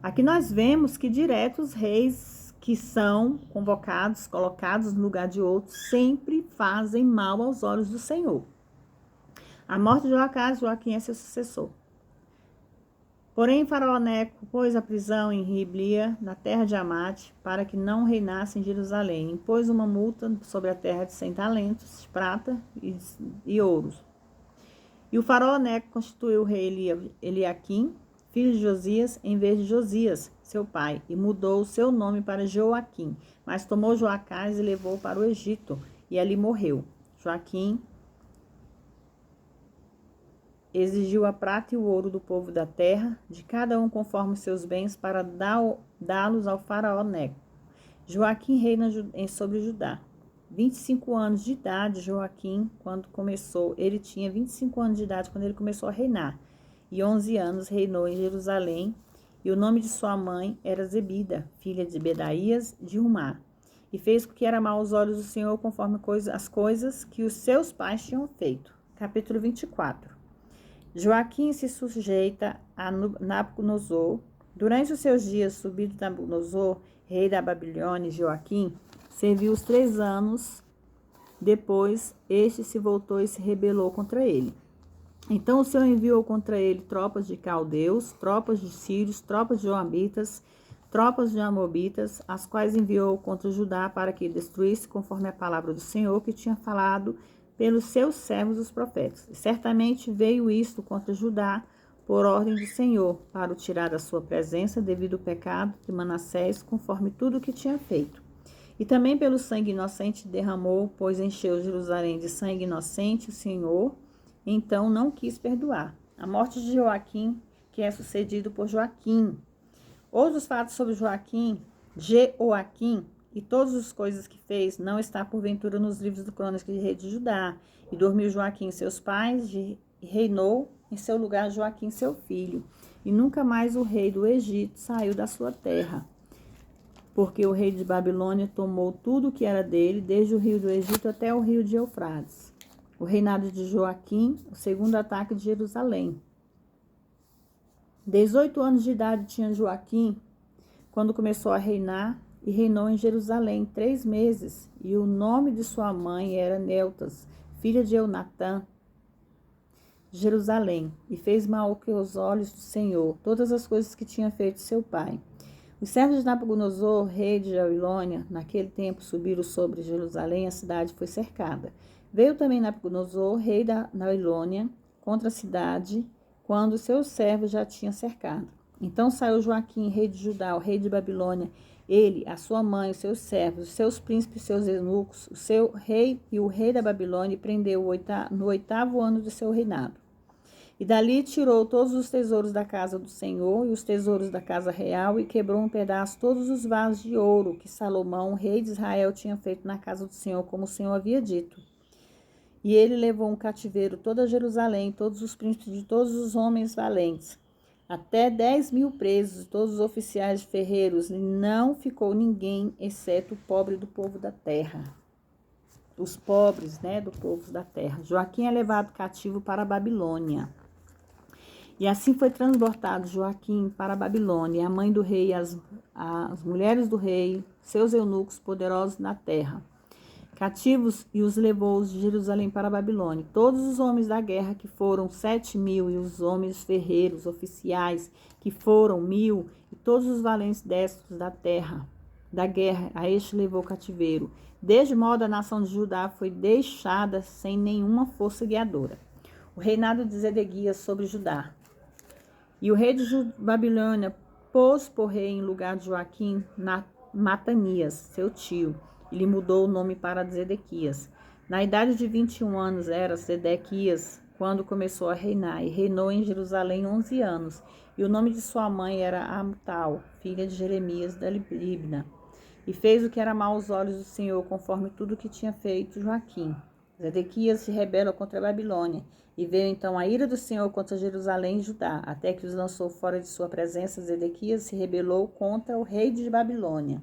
Aqui nós vemos que direto os reis que são convocados, colocados no lugar de outros, sempre fazem mal aos olhos do Senhor. A morte de Joacás, Joaquim é seu sucessor. Porém, Faraó Neco pôs a prisão em Riblia, na terra de Amate, para que não reinasse em Jerusalém. Impôs uma multa sobre a terra de 100 talentos de prata e ouros. E o Faraó Neco constituiu o rei Eliaquim, filho de Josias, em vez de Josias, seu pai, e mudou o seu nome para Joaquim. Mas tomou Joacás e levou para o Egito, e ali morreu. Joaquim exigiu a prata e o ouro do povo da terra, de cada um conforme seus bens, para dá-los ao faraó Neco. Joaquim reina sobre Judá. 25 anos de idade, Joaquim, quando começou, ele tinha 25 anos de idade quando ele começou a reinar, e 11 anos reinou em Jerusalém, e o nome de sua mãe era Zebida, filha de Bedaías de Umá, e fez o que era mal aos olhos do Senhor, conforme as coisas que os seus pais tinham feito. Capítulo 24. Joaquim se sujeita a Nabucodonosor. Durante os seus dias, subido Nabucodonosor, rei da Babilônia, Joaquim serviu os 3 anos. Depois, este se voltou e se rebelou contra ele. Então o Senhor enviou contra ele tropas de caldeus, tropas de sírios, tropas de joabitas, tropas de amobitas, as quais enviou contra Judá para que destruísse, conforme a palavra do Senhor que tinha falado pelos seus servos os profetas. E certamente veio isto contra Judá por ordem do Senhor, para o tirar da sua presença devido ao pecado de Manassés, conforme tudo o que tinha feito. E também pelo sangue inocente derramou, pois encheu Jerusalém de sangue inocente o Senhor, então não quis perdoar. A morte de Joaquim, que é sucedido por Joaquim. Outros fatos sobre Joaquim e todas as coisas que fez, não está porventura nos livros do Crônicas de Rei de Judá. E dormiu Joaquim seus pais, e reinou em seu lugar Joaquim seu filho. E nunca mais o rei do Egito saiu da sua terra, porque o rei de Babilônia tomou tudo o que era dele, desde o rio do Egito até o rio de Eufrates. O reinado de Joaquim, o segundo ataque de Jerusalém. 18 anos de idade tinha Joaquim quando começou a reinar, e reinou em Jerusalém 3 meses, e o nome de sua mãe era Neutas, filha de Eunatã, de Jerusalém, e fez mal aos olhos do Senhor, todas as coisas que tinha feito seu pai. Os servos de Nabucodonosor, rei de Babilônia, naquele tempo subiram sobre Jerusalém, a cidade foi cercada. Veio também Nabucodonosor, rei da Babilônia, contra a cidade, quando seus servos já tinham cercado. Então saiu Joaquim, rei de Judá, o rei de Babilônia, ele, a sua mãe, os seus servos, os seus príncipes, os seus eunucos, o seu rei e o rei da Babilônia, e prendeu no 8º ano de seu reinado. E dali tirou todos os tesouros da casa do Senhor e os tesouros da casa real, e quebrou um pedaço todos os vasos de ouro que Salomão, rei de Israel, tinha feito na casa do Senhor, como o Senhor havia dito. E ele levou um cativeiro toda Jerusalém, todos os príncipes de todos os homens valentes, até 10.000 presos, todos os oficiais de ferreiros, e não ficou ninguém, exceto o pobre do povo da terra. Os pobres, do povo da terra. Joaquim é levado cativo para a Babilônia. E assim foi transportado Joaquim para a Babilônia, a mãe do rei, as mulheres do rei, seus eunucos poderosos na terra, cativos, e os levou de Jerusalém para a Babilônia. Todos os homens da guerra, que foram 7.000, e os homens ferreiros, oficiais, que foram 1.000, e todos os valentes destros da terra, da guerra, a este levou cativeiro. Desde modo a nação de Judá foi deixada sem nenhuma força guiadora. O reinado de Zedequias sobre Judá. E o rei de Babilônia pôs por rei em lugar de Joaquim Matanias, seu tio, e lhe mudou o nome para Zedequias. Na idade de 21 anos era Zedequias quando começou a reinar, e reinou em Jerusalém 11 anos. E o nome de sua mãe era Amutal, filha de Jeremias da Libna. e fez o que era mal aos olhos do Senhor, conforme tudo que tinha feito Joaquim. Zedequias se rebela contra a Babilônia, e veio então a ira do Senhor contra Jerusalém e Judá, até que os lançou fora de sua presença. Zedequias se rebelou contra o rei de Babilônia.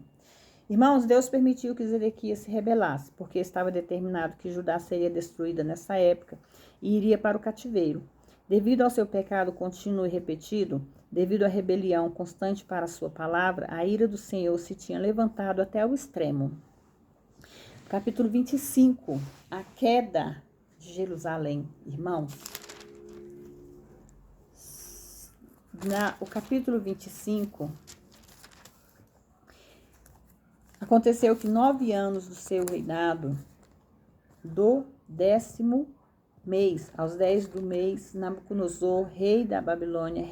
Irmãos, Deus permitiu que Zedequias se rebelasse, porque estava determinado que Judá seria destruída nessa época e iria para o cativeiro. Devido ao seu pecado contínuo e repetido, devido à rebelião constante para a sua palavra, a ira do Senhor se tinha levantado até o extremo. Capítulo 25, a queda de Jerusalém. Irmãos, o capítulo 25, aconteceu que 9 anos do seu reinado, do 10º mês, aos 10 do mês, Nabucodonosor, rei da Babilônia,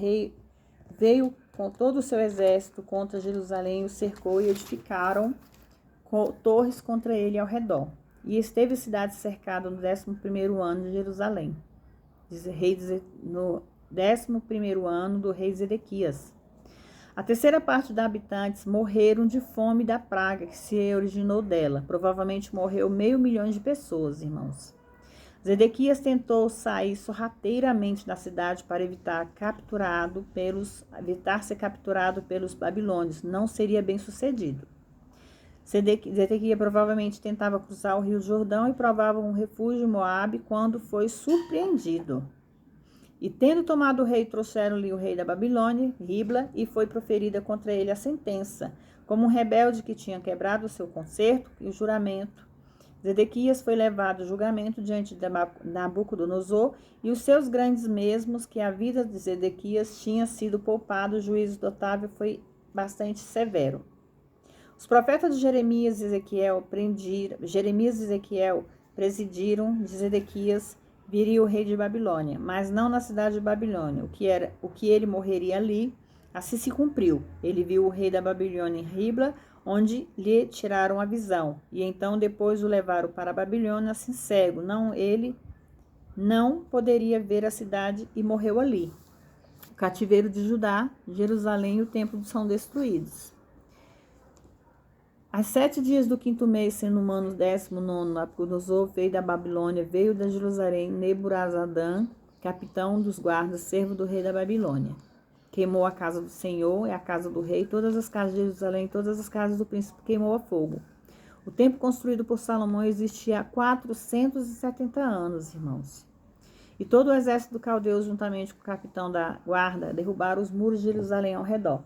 veio com todo o seu exército contra Jerusalém, o cercou e edificaram torres contra ele ao redor. E esteve a cidade cercada no 11º ano de Jerusalém, no 11º ano do rei Zedequias. A terceira parte dos habitantes morreram de fome da praga que se originou dela. Provavelmente morreu 500.000 de pessoas, irmãos. Zedequias tentou sair sorrateiramente da cidade para evitar ser capturado pelos babilônios. Não seria bem sucedido. Zedequias provavelmente tentava cruzar o rio Jordão e provava um refúgio em Moabe quando foi surpreendido. E tendo tomado o rei, trouxeram-lhe o rei da Babilônia, Ribla, e foi proferida contra ele a sentença, como um rebelde que tinha quebrado o seu concerto e o juramento. Zedequias foi levado a julgamento diante de Nabucodonosor, e os seus grandes mesmos, que a vida de Zedequias tinha sido poupado, o juízo do Otávio foi bastante severo. Os profetas de Jeremias e Ezequiel presidiram de Zedequias, viria o rei de Babilônia, mas não na cidade de Babilônia. O que ele morreria ali, assim se cumpriu. Ele viu o rei da Babilônia em Ribla, onde lhe tiraram a visão, e então depois o levaram para a Babilônia, assim cego. Ele não poderia ver a cidade e morreu ali. O cativeiro de Judá, Jerusalém e o templo são destruídos. Aos 7 dias do 5º mês, sendo humano 19º, Nabucodonosor veio da Babilônia, veio de Jerusalém, Neburazadã, capitão dos guardas, servo do rei da Babilônia. Queimou a casa do Senhor e a casa do rei, todas as casas de Jerusalém, todas as casas do príncipe queimou a fogo. O templo construído por Salomão existia há 470 anos, irmãos. E todo o exército do caldeu, juntamente com o capitão da guarda, derrubaram os muros de Jerusalém ao redor.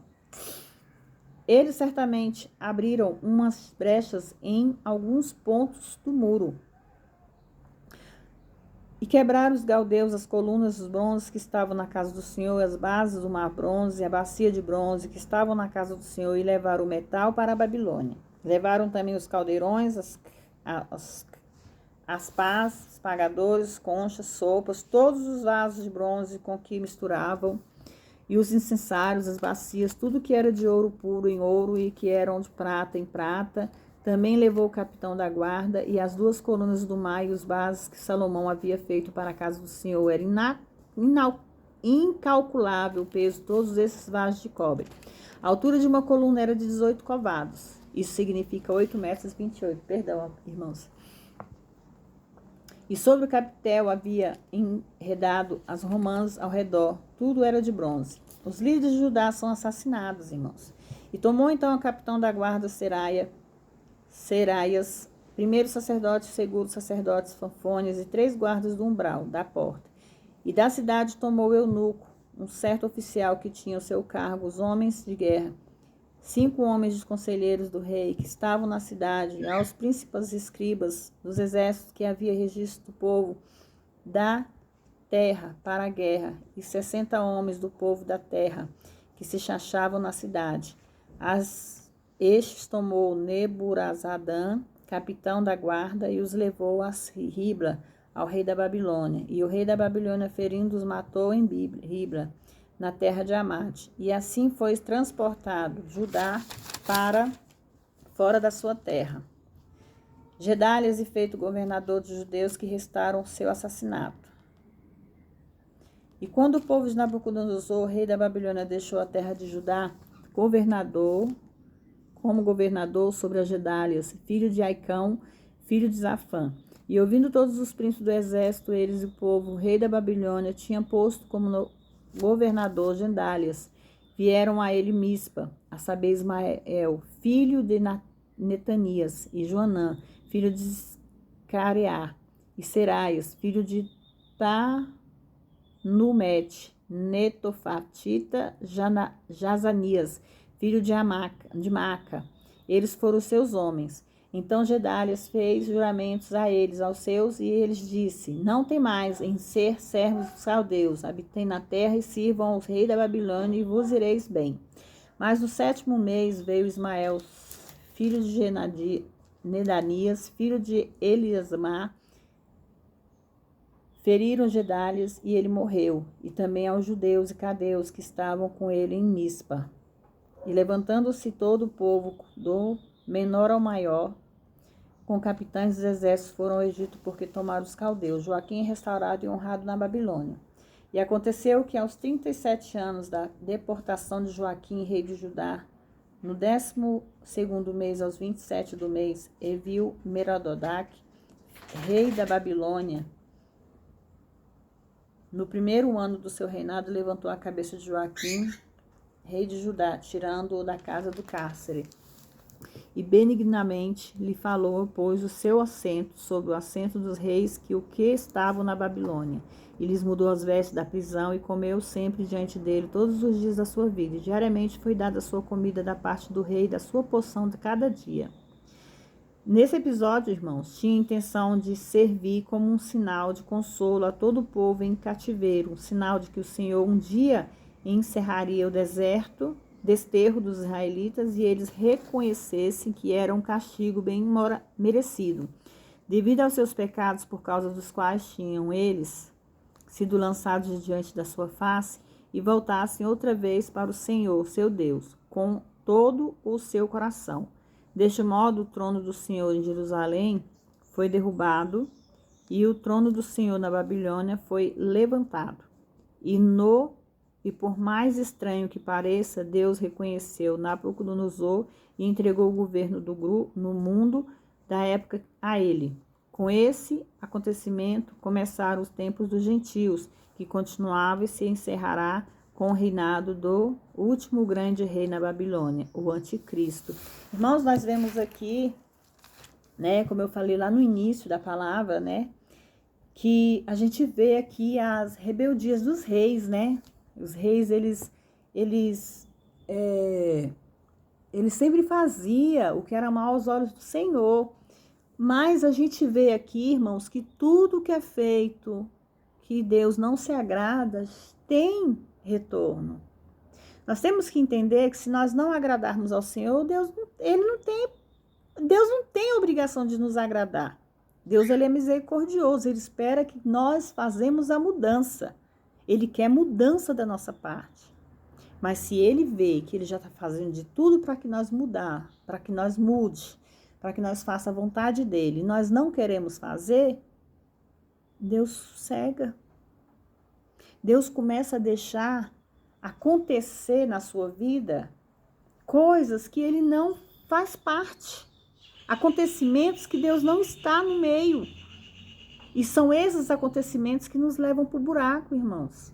Eles certamente abriram umas brechas em alguns pontos do muro e quebraram os caldeus as colunas dos bronzes que estavam na casa do Senhor, as bases do mar bronze e a bacia de bronze que estavam na casa do Senhor, e levaram o metal para a Babilônia. Levaram também os caldeirões, as pás, os pagadores, conchas, sopas, todos os vasos de bronze com que misturavam, e os incensários, as bacias, tudo que era de ouro puro em ouro e que eram de prata em prata. Também levou o capitão da guarda, e as 2 colunas do mar e os vasos que Salomão havia feito para a casa do Senhor. Era incalculável o peso de todos esses vasos de cobre. A altura de uma coluna era de 18 covados. Isso significa 8,28 metros. Perdão, irmãos. E sobre o capitel havia enredado as romãs ao redor. Tudo era de bronze. Os líderes de Judá são assassinados, irmãos. E tomou então o capitão da guarda Seraias, primeiro sacerdote, segundo sacerdotes, fanfones e 3 guardas do umbral da porta. E da cidade tomou o eunuco, um certo oficial que tinha ao seu cargo os homens de guerra, 5 homens dos conselheiros do rei que estavam na cidade, e aos príncipes escribas dos exércitos que havia registro do povo da terra para a guerra, e 60 homens do povo da terra que se achavam na cidade. Estes tomou Neburazadã, capitão da guarda, e os levou a Ribla, ao rei da Babilônia. E o rei da Babilônia, ferindo, os matou em Ribla, na terra de Amate. E assim foi transportado Judá para fora da sua terra. Gedalias e feito governador dos judeus que restaram seu assassinato. E quando o povo de Nabucodonosor, rei da Babilônia, deixou a terra de Judá, governador como governador sobre as Gedálias, filho de Aicão, filho de Zafã. E ouvindo todos os príncipes do exército, eles e o povo, o rei da Babilônia, tinha posto como governador Gedálias. Vieram a ele Mispa, a saber Ismael, filho de Netanias, e Joanã, filho de Careá, e Seraias, filho de Tanumete, Netofatita, Jazanias, filho de Maca. Eles foram os seus homens. Então Gedálias fez juramentos a eles, aos seus, e eles disse: Não temais em ser servos dos caldeus, habitem na terra e sirvam ao rei da Babilônia, e vos ireis bem. Mas no 7º mês veio Ismael, filho de Nedanias, filho de Eliasmar, feriram Gedálias e ele morreu, e também aos judeus e cadeus que estavam com ele em Mispa. E levantando-se todo o povo, do menor ao maior, com capitães dos exércitos, foram ao Egito, porque tomaram os caldeus. Joaquim restaurado e honrado na Babilônia. E aconteceu que aos 37 anos da deportação de Joaquim, rei de Judá, no 12º mês, aos 27 do mês, Evil Merodach, rei da Babilônia, no 1º ano do seu reinado, levantou a cabeça de Joaquim, rei de Judá, tirando-o da casa do cárcere. E benignamente lhe falou, pôs o seu assento sobre o assento dos reis que estavam na Babilônia. E lhes mudou as vestes da prisão e comeu sempre diante dele todos os dias da sua vida. E diariamente foi dada a sua comida da parte do rei, da sua porção de cada dia. Nesse episódio, irmãos, tinha a intenção de servir como um sinal de consolo a todo o povo em cativeiro, um sinal de que o Senhor um dia encerraria o desterro dos israelitas e eles reconhecessem que era um castigo bem merecido, devido aos seus pecados por causa dos quais tinham eles sido lançados diante da sua face, e voltassem outra vez para o Senhor, seu Deus, com todo o seu coração. Deste modo, o trono do Senhor em Jerusalém foi derrubado e o trono do Senhor na Babilônia foi levantado. E por mais estranho que pareça, Deus reconheceu Nabucodonosor e entregou o governo no mundo da época a ele. Com esse acontecimento, começaram os tempos dos gentios, que continuava e se encerrará com o reinado do último grande rei na Babilônia, o anticristo. Irmãos, nós vemos aqui, né, como eu falei lá no início da palavra, né, que a gente vê aqui as rebeldias dos reis, né? Os reis, eles sempre faziam o que era mal aos olhos do Senhor. Mas a gente vê aqui, irmãos, que tudo que é feito, que Deus não se agrada, tem retorno. Nós temos que entender que se nós não agradarmos ao Senhor, Deus não tem obrigação de nos agradar. Deus, ele é misericordioso, ele espera que nós fazemos a mudança. Ele quer mudança da nossa parte. Mas se ele vê que ele já está fazendo de tudo para que nós para que nós mude, para que nós faça a vontade dele, e nós não queremos fazer, Deus cega. Deus começa a deixar acontecer na sua vida coisas que ele não faz parte. Acontecimentos que Deus não está no meio. E são esses acontecimentos que nos levam para o buraco, irmãos.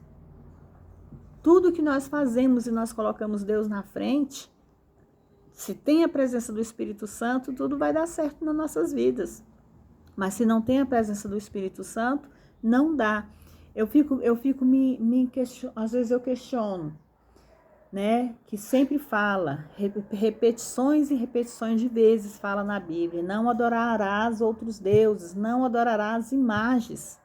Tudo que nós fazemos e nós colocamos Deus na frente, se tem a presença do Espírito Santo, tudo vai dar certo nas nossas vidas. Mas se não tem a presença do Espírito Santo, não dá. Às vezes eu questiono, né? Que sempre fala, repetições e repetições de vezes fala na Bíblia: não adorarás outros deuses, não adorarás imagens.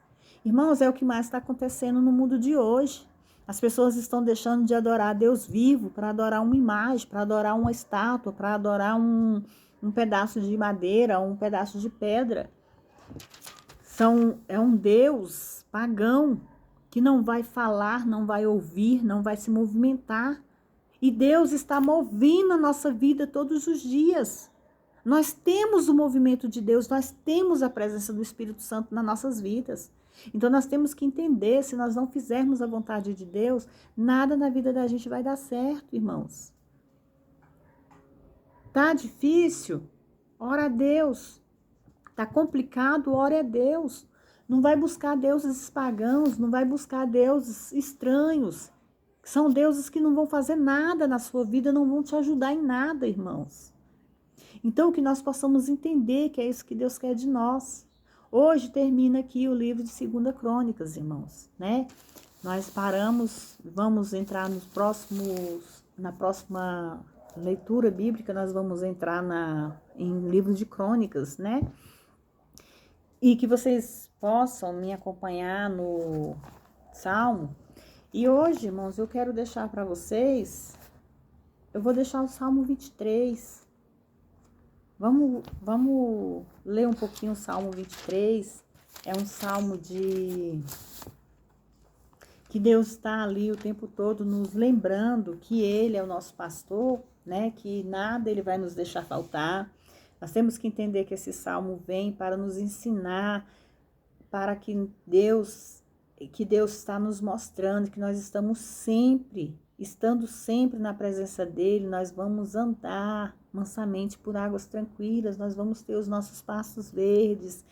Irmãos, é o que mais está acontecendo no mundo de hoje. As pessoas estão deixando de adorar Deus vivo para adorar uma imagem, para adorar uma estátua, para adorar um pedaço de madeira, um pedaço de pedra. É um Deus pagão que não vai falar, não vai ouvir, não vai se movimentar. E Deus está movendo a nossa vida todos os dias. Nós temos o movimento de Deus, nós temos a presença do Espírito Santo nas nossas vidas. Então nós temos que entender, se nós não fizermos a vontade de Deus, nada na vida da gente vai dar certo, irmãos. Tá difícil? Ora a Deus. Tá complicado? Ora a Deus. Não vai buscar deuses pagãos, não vai buscar deuses estranhos. São deuses que não vão fazer nada na sua vida, não vão te ajudar em nada, irmãos. Então, que nós possamos entender que é isso que Deus quer de nós. Hoje termina aqui o livro de 2 Crônicas, irmãos, né? Nós paramos, vamos entrar na próxima leitura bíblica, nós vamos entrar em livro de Crônicas, né? E que vocês possam me acompanhar no Salmo. E hoje, irmãos, eu quero deixar para vocês, eu vou deixar o Salmo 23. Vamos ler um pouquinho o Salmo 23. É um salmo que Deus está ali o tempo todo nos lembrando que Ele é o nosso pastor, né? Que nada Ele vai nos deixar faltar. Nós temos que entender que esse salmo vem para nos ensinar, para que Deus está nos mostrando que nós estamos estando sempre na presença dEle, nós vamos andar mansamente por águas tranquilas, nós vamos ter os nossos passos verdes,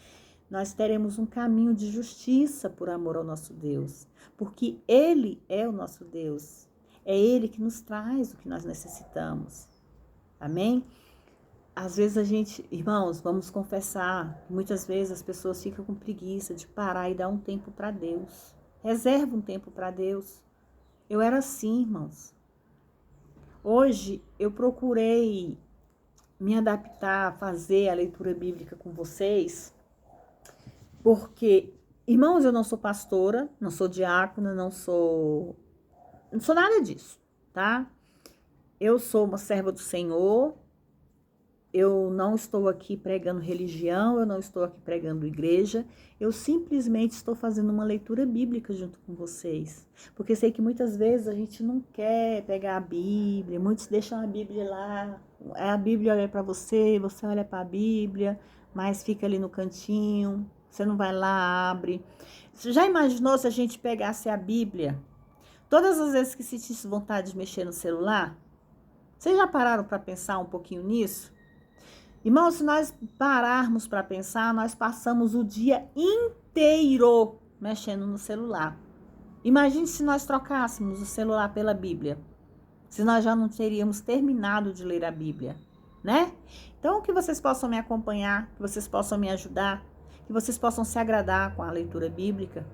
nós teremos um caminho de justiça por amor ao nosso Deus, porque Ele é o nosso Deus, é Ele que nos traz o que nós necessitamos, amém? Às vezes irmãos, vamos confessar, muitas vezes as pessoas ficam com preguiça de parar e dar um tempo para Deus. Reserva um tempo para Deus. Eu era assim, irmãos. Hoje eu procurei me adaptar a fazer a leitura bíblica com vocês, porque, irmãos, eu não sou pastora, não sou diácona, não sou nada disso, tá? Eu sou uma serva do Senhor. Eu não estou aqui pregando religião, eu não estou aqui pregando igreja, eu simplesmente estou fazendo uma leitura bíblica junto com vocês. Porque sei que muitas vezes a gente não quer pegar a Bíblia, muitos deixam a Bíblia lá, a Bíblia olha para você, você olha para a Bíblia, mas fica ali no cantinho, você não vai lá, abre. Você já imaginou se a gente pegasse a Bíblia, todas as vezes que sentisse vontade de mexer no celular? Vocês já pararam para pensar um pouquinho nisso? Irmão, se nós pararmos para pensar, nós passamos o dia inteiro mexendo no celular. Imagine se nós trocássemos o celular pela Bíblia. Se nós já não teríamos terminado de ler a Bíblia, né? Então, que vocês possam me acompanhar, que vocês possam me ajudar, que vocês possam se agradar com a leitura bíblica.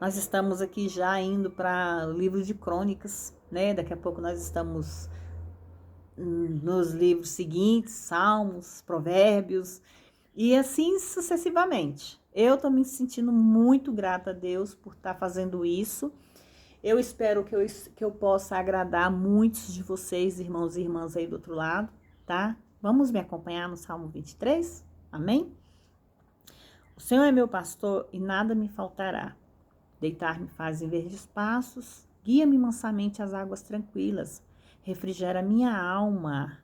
Nós estamos aqui já indo para o livro de Crônicas, né? Daqui a pouco nós estamos nos livros seguintes, Salmos, Provérbios, e assim sucessivamente. Eu estou me sentindo muito grata a Deus por estar fazendo isso. Eu espero que eu possa agradar muitos de vocês, irmãos e irmãs aí do outro lado, tá? Vamos me acompanhar no Salmo 23? Amém? O Senhor é meu pastor e nada me faltará. Deitar-me faz em verdes passos, guia-me mansamente às águas tranquilas. Refrigera minha alma.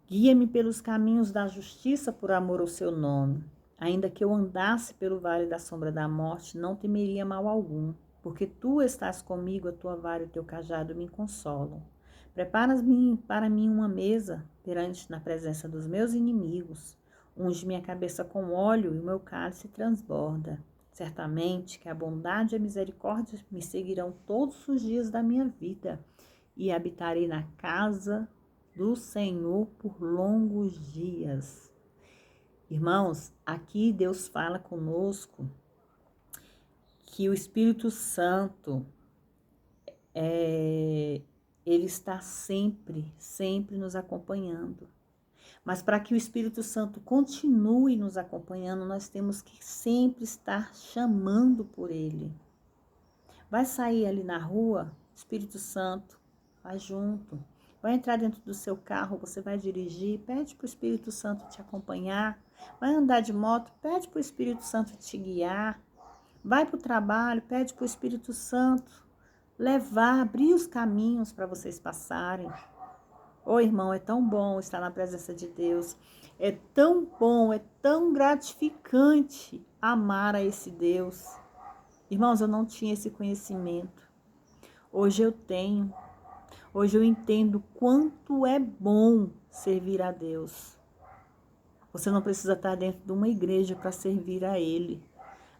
Guia-me pelos caminhos da justiça por amor ao seu nome. Ainda que eu andasse pelo vale da sombra da morte, não temeria mal algum, porque tu estás comigo, a tua vara e o teu cajado me consolam. Preparas-me para mim uma mesa perante na presença dos meus inimigos. Unge minha cabeça com óleo e o meu cálice transborda. Certamente que a bondade e a misericórdia me seguirão todos os dias da minha vida, e habitarei na casa do Senhor por longos dias. Irmãos, aqui Deus fala conosco que o Espírito Santo, ele está sempre nos acompanhando. Mas para que o Espírito Santo continue nos acompanhando, nós temos que sempre estar chamando por ele. Vai sair ali na rua, Espírito Santo, vai junto. Vai entrar dentro do seu carro, você vai dirigir, pede para o Espírito Santo te acompanhar. Vai andar de moto, pede para o Espírito Santo te guiar. Vai para o trabalho, pede para o Espírito Santo levar, abrir os caminhos para vocês passarem. Ô irmão, é tão bom estar na presença de Deus. É tão bom, é tão gratificante amar a esse Deus. Irmãos, eu não tinha esse conhecimento. Hoje eu tenho. Hoje eu entendo quanto é bom servir a Deus. Você não precisa estar dentro de uma igreja para servir a Ele.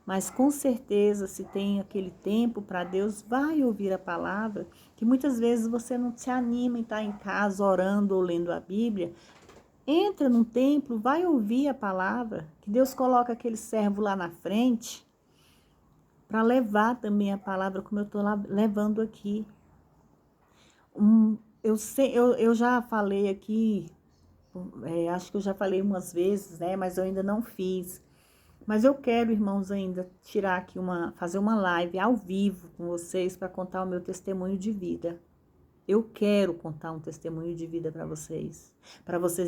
Mas com certeza, se tem aquele tempo para Deus, vai ouvir a palavra, que muitas vezes você não se anima em estar em casa orando ou lendo a Bíblia. Entra num templo, vai ouvir a palavra, que Deus coloca aquele servo lá na frente para levar também a palavra como eu estou levando aqui. Eu já falei aqui, acho que eu já falei umas vezes, né? Mas eu ainda não fiz. Mas eu quero, irmãos, ainda tirar aqui fazer uma live ao vivo com vocês para contar o meu testemunho de vida. Eu quero contar um testemunho de vida para vocês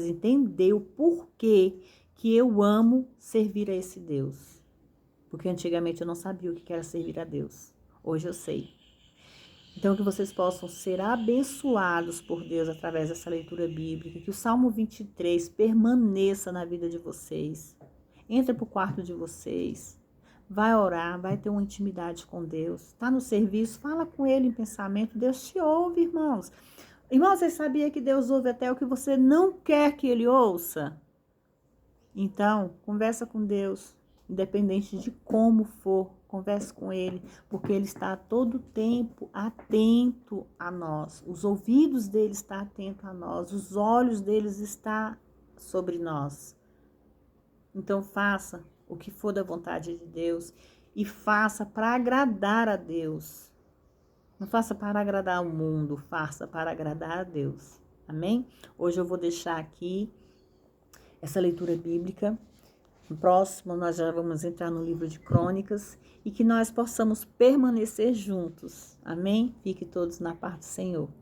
entenderem o porquê que eu amo servir a esse Deus. Porque antigamente eu não sabia o que era servir a Deus. Hoje eu sei. Então, que vocês possam ser abençoados por Deus através dessa leitura bíblica, que o Salmo 23 permaneça na vida de vocês. Entra para o quarto de vocês, vai orar, vai ter uma intimidade com Deus. Está no serviço, fala com Ele em pensamento. Deus te ouve, irmãos. Irmãos, você sabia que Deus ouve até o que você não quer que Ele ouça? Então, conversa com Deus, independente de como for, converse com Ele, porque Ele está a todo tempo atento a nós. Os ouvidos dele estão atentos a nós, os olhos deles estão sobre nós. Então, faça o que for da vontade de Deus e faça para agradar a Deus. Não faça para agradar o mundo, faça para agradar a Deus. Amém? Hoje eu vou deixar aqui essa leitura bíblica. No próximo, nós já vamos entrar no livro de Crônicas e que nós possamos permanecer juntos. Amém? Fiquem todos na paz do Senhor.